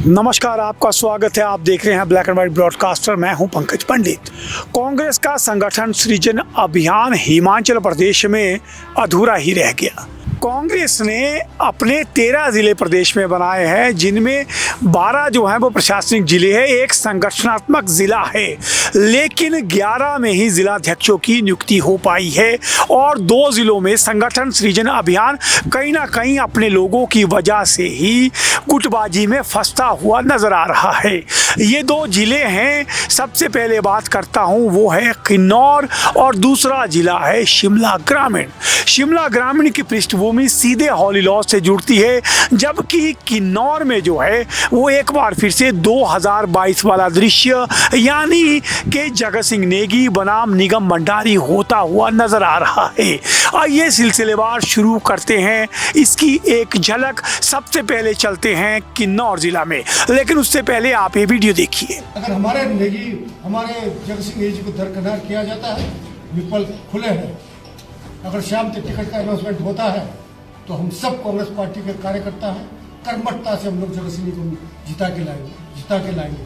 नमस्कार, आपका स्वागत है। आप देख रहे हैं ब्लैक एंड व्हाइट ब्रॉडकास्टर। मैं हूं पंकज पंडित। कांग्रेस का संगठन सृजन अभियान हिमाचल प्रदेश में अधूरा ही रह गया। कांग्रेस ने अपने 13 जिले प्रदेश में बनाए हैं, जिनमें 12 जो हैं वो प्रशासनिक जिले हैं, एक संगठनात्मक जिला है, लेकिन 11 में ही जिलाध्यक्षों की नियुक्ति हो पाई है और 2 जिलों में संगठन सृजन अभियान कहीं ना कहीं अपने लोगों की वजह से ही गुटबाजी में फंसता हुआ नजर आ रहा है। ये 2 जिले हैं। सबसे पहले बात करता हूँ वो है किन्नौर और दूसरा जिला है शिमला ग्रामीण। शिमला ग्रामीण की पृष्ठभूमि सीधे हॉली लॉज से जुड़ती है, जबकि किन्नौर में जो है वो एक बार फिर से 2022 वाला दृश्य यानी कि जगत सिंह नेगी बनाम निगम भंडारी होता हुआ नजर आ रहा है। आइए सिलसिलेवार शुरू करते हैं इसकी एक झलक। सबसे पहले चलते हैं किन्नौर जिला में, लेकिन उससे पहले आप ये वीडियो देखिए। अगर हमारे जगत सिंह नेगी को दरकिनार किया जाता है, विकल्प खुले हैं। अगर शाम तक टिकट का अनाउंसमेंट होता है तो हम सब कांग्रेस पार्टी के कार्यकर्ता हैं, कर्मठता से हम लोग जगत सिंह को जिता के लाएंगे।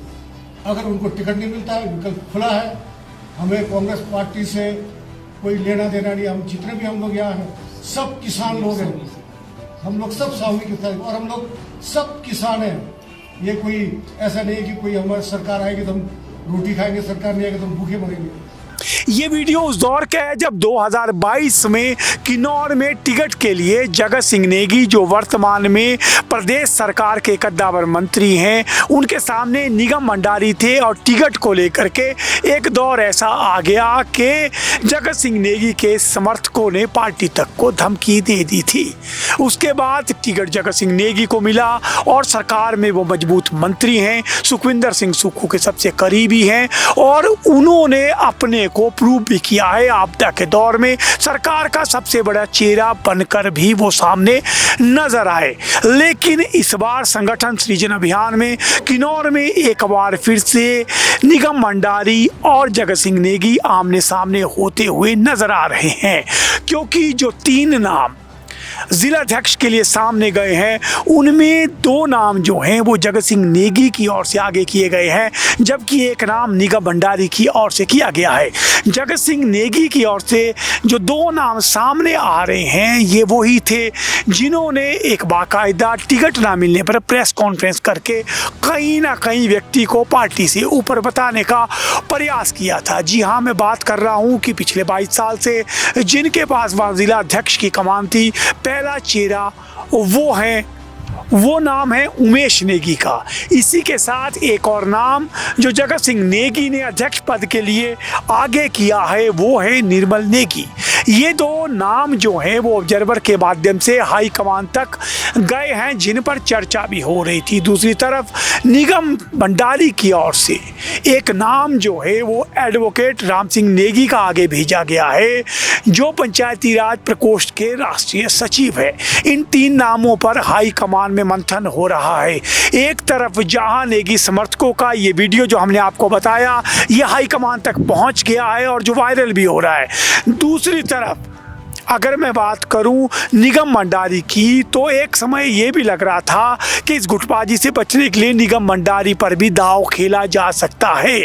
अगर उनको टिकट नहीं मिलता है, विकल्प खुला है। हमें कांग्रेस पार्टी से कोई लेना देना नहीं। हम जितने भी हम लोग यहाँ हैं सब किसान लोग हैं, हम लोग सब सामूहिक किसान और हम लोग सब किसान हैं। ये कोई ऐसा नहीं है कि कोई हमारी सरकार आएगी तो हम रोटी खाएंगे, सरकार नहीं आएगी तो हम भूखे मरेंगे। ये वीडियो उस दौर का है जब 2022 में किन्नौर में टिकट के लिए जगत सिंह नेगी, जो वर्तमान में प्रदेश सरकार के कद्दावर मंत्री हैं, उनके सामने निगम भंडारी थे और टिकट को लेकर के एक दौर ऐसा आ गया कि जगत सिंह नेगी के समर्थकों ने पार्टी तक को धमकी दे दी थी। उसके बाद टिकट जगत सिंह नेगी को मिला और सरकार में वो मजबूत मंत्री हैं, सुखविंदर सिंह सुक्खू के सबसे करीबी हैं और उन्होंने अपने को प्रूव भी किया है। आपदा के दौर में सरकार का सबसे बड़ा चेहरा बनकर भी वो सामने नजर आए। लेकिन इस बार संगठन सृजन अभियान में किन्नौर में एक बार फिर से निगम भंडारी और जगत सिंह नेगी आमने सामने होते हुए नजर आ रहे हैं, क्योंकि जो 3 नाम जिलाध्यक्ष के लिए सामने गए हैं उनमें 2 नाम जो हैं वो जगत सिंह नेगी की ओर से आगे किए गए हैं, जबकि एक नाम निगम भंडारी की ओर से किया गया है। जगत सिंह नेगी की ओर से जो 2 नाम सामने आ रहे हैं ये वही थे जिन्होंने एक बाकायदा टिकट ना मिलने पर प्रेस कॉन्फ्रेंस करके कहीं ना कहीं व्यक्ति को पार्टी से ऊपर बताने का प्रयास किया था। जी हाँ, मैं बात कर रहा हूँ कि पिछले 22 साल से जिनके पास वहाँ जिलाध्यक्ष की कमान थी, पहला चेहरा वो नाम है उमेश नेगी का। इसी के साथ एक और नाम जो जगत सिंह नेगी ने अध्यक्ष पद के लिए आगे किया है वो है निर्मल नेगी। ये 2 नाम जो हैं वो ऑब्जर्वर के माध्यम से हाईकमान तक गए हैं, जिन पर चर्चा भी हो रही थी। दूसरी तरफ निगम भंडारी की ओर से एक नाम जो है वो एडवोकेट राम सिंह नेगी का आगे भेजा गया है, जो पंचायती राज प्रकोष्ठ के राष्ट्रीय सचिव है। इन 3 नामों पर हाईकमान में मंथन हो रहा है। एक तरफ जहां नेगी समर्थकों का ये वीडियो जो हमने आपको बताया ये हाईकमान तक पहुंच गया है और जो वायरल भी हो रहा है, दूसरी तरफ अगर मैं बात करूं निगम भंडारी की तो एक समय ये भी लग रहा था कि इस गुटबाजी से बचने के लिए निगम भंडारी पर भी दांव खेला जा सकता है,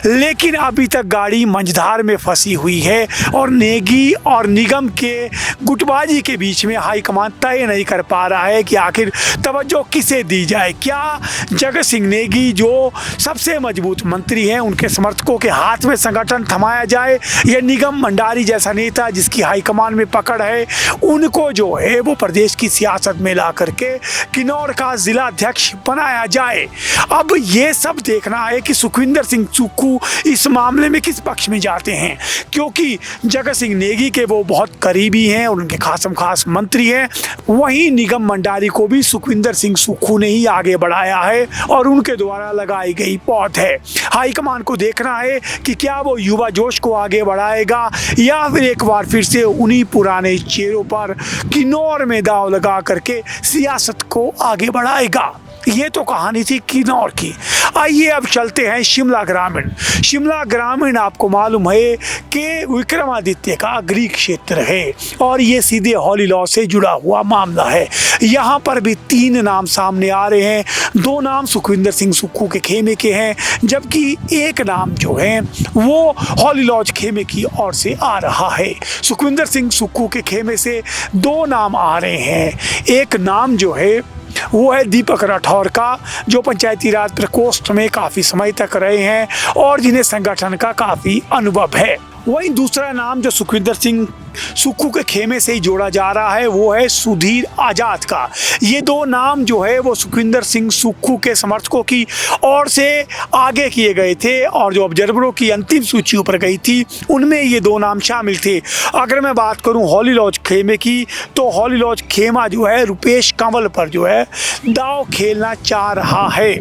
लेकिन अभी तक गाड़ी मंझधार में फंसी हुई है और नेगी और निगम के गुटबाजी के बीच में हाईकमान तय नहीं कर पा रहा है कि आखिर तवज्जो किसे दी जाए। क्या जगत सिंह नेगी जो सबसे मजबूत मंत्री हैं उनके समर्थकों के हाथ में संगठन थमाया जाए, या निगम भंडारी जैसा नेता जिसकी हाईकमान में पकड़ है उनको जो है वो प्रदेश की सियासत में ला करके किन्नौर का जिलाध्यक्ष बनाया जाए। अब ये सब देखना है कि सुखविंदर सिंह सुक्खू इस मामले में किस पक्ष में जाते हैं, क्योंकि जगत सिंह नेगी के वो बहुत करीबी हैं और उनके खासम खास मंत्री हैं। वहीं निगम भंडारी को भी सुखविंदर सिंह सुक्खू ने ही आगे बढ़ाया है और उनके द्वारा लगाई गई पौध है। हाईकमान को देखना है कि क्या वो युवा जोश को आगे बढ़ाएगा या फिर एक बार फिर से उन्हीं पुराने चेहरों पर किन्नौर में दांव लगा करके सियासत को आगे बढ़ाएगा। ये तो कहानी थी किन्नौर की। आइए अब चलते हैं शिमला ग्रामीण। शिमला ग्रामीण आपको मालूम है कि विक्रमादित्य का गृह क्षेत्र है और ये सीधे हॉली लॉ से जुड़ा हुआ मामला है। यहाँ पर भी 3 नाम सामने आ रहे हैं। 2 नाम सुखविंदर सिंह सुक्खू के खेमे के हैं, जबकि एक नाम जो है वो हॉली लॉज खेमे की ओर से आ रहा है। सुखविंदर सिंह सुक्खू के खेमे से 2 नाम आ रहे हैं। एक नाम जो है वो है दीपक राठौर का, जो पंचायती राज प्रकोष्ठ में काफ़ी समय तक रहे हैं और जिन्हें संगठन का काफ़ी अनुभव है। वहीं दूसरा नाम जो सुखविंदर सिंह सुक्खू के खेमे से ही जोड़ा जा रहा है वो है सुधीर आजाद का। ये 2 नाम जो है वो सुखविंदर सिंह सुक्खू के समर्थकों की ओर से आगे किए गए थे और जो ऑब्जर्वरों की अंतिम सूची ऊपर गई थी उनमें ये 2 नाम शामिल थे। अगर मैं बात करूं हॉली लॉज खेमे की, तो हॉली लॉज खेमा जो है रुपेश कंवल पर जो है दाव खेलना चाह रहा है।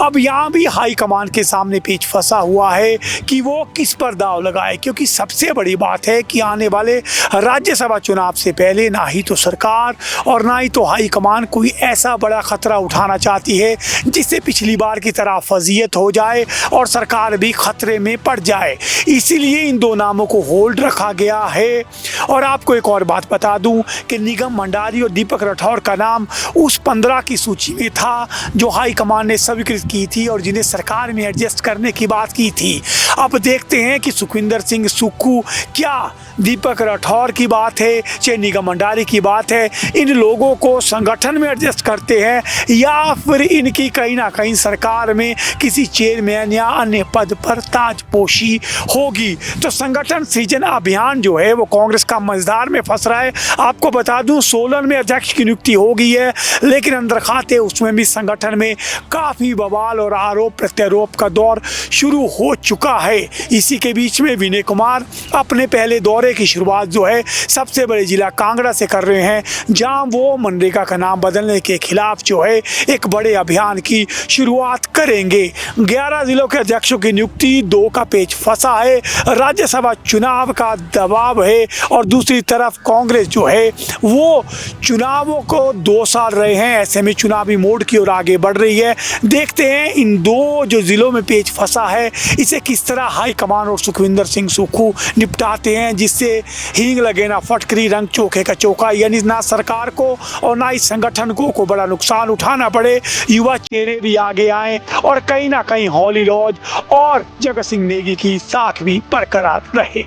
अब यहाँ भी हाईकमान के सामने पेच फंसा हुआ है कि वो किस पर दाव लगाए, क्योंकि सबसे बड़ी बात है कि आने वाले राज्यसभा चुनाव से पहले ना ही तो सरकार और ना ही तो हाईकमान कोई ऐसा बड़ा खतरा उठाना चाहती है जिससे पिछली बार की तरह फजीयत हो जाए और सरकार भी खतरे में पड़ जाए। इसीलिए इन 2 नामों को होल्ड रखा गया है। और आपको एक और बात बता दूं कि निगम भंडारी और दीपक राठौर का नाम उस 15 की सूची में था जो हाईकमान ने स्वीकृत की थी और जिन्हें सरकार में एडजस्ट करने की बात की थी। अब देखते हैं कि सुखविंदर सिंह सुक्खू, क्या दीपक राठौर की बात है चाहे निगम भंडारी की बात है, इन लोगों को संगठन में एडजस्ट करते हैं या फिर इनकी कहीं ना कहीं सरकार में किसी चेयरमैन या अन्य पद पर ताजपोशी होगी। तो संगठन सृजन अभियान जो है वो कांग्रेस का मझधार में फंस रहा है। आपको बता दूं सोलन में अध्यक्ष की नियुक्ति हो गई है, लेकिन अंदर खाते उसमें भी संगठन में काफ़ी बवाल और आरोप प्रत्यारोप का दौर शुरू हो चुका है। इसी के बीच में विनय कुमार अपने पहले दौरे की शुरुआत जो है सबसे बड़े जिला कांगड़ा से कर रहे हैं, जहां वो मनरेगा का नाम बदलने के खिलाफ जो है एक बड़े अभियान की शुरुआत करेंगे। 11 जिलों के अध्यक्षों की नियुक्ति, 2 का पेच फंसा है, राज्यसभा चुनाव का दबाव है और दूसरी तरफ कांग्रेस जो है वो चुनावों को 2 साल रहे हैं, ऐसे में चुनावी मोड की ओर आगे बढ़ रही है। देखते हैं इन 2 जो जिलों में पेच फंसा है इसे किस तरह हाईकमान और सुखविंदर सिंह सुक्खू निपटाते हैं, जिससे हींग लगे ना फटकरी, रंग चोखे का चोखा, यानी ना सरकार को और ना ही संगठन को बड़ा नुकसान उठाना पड़े। युवा चेहरे भी आगे आए और कहीं ना कहीं हॉली लॉज और जगत सिंह नेगी की साख भी बरकरार रहे।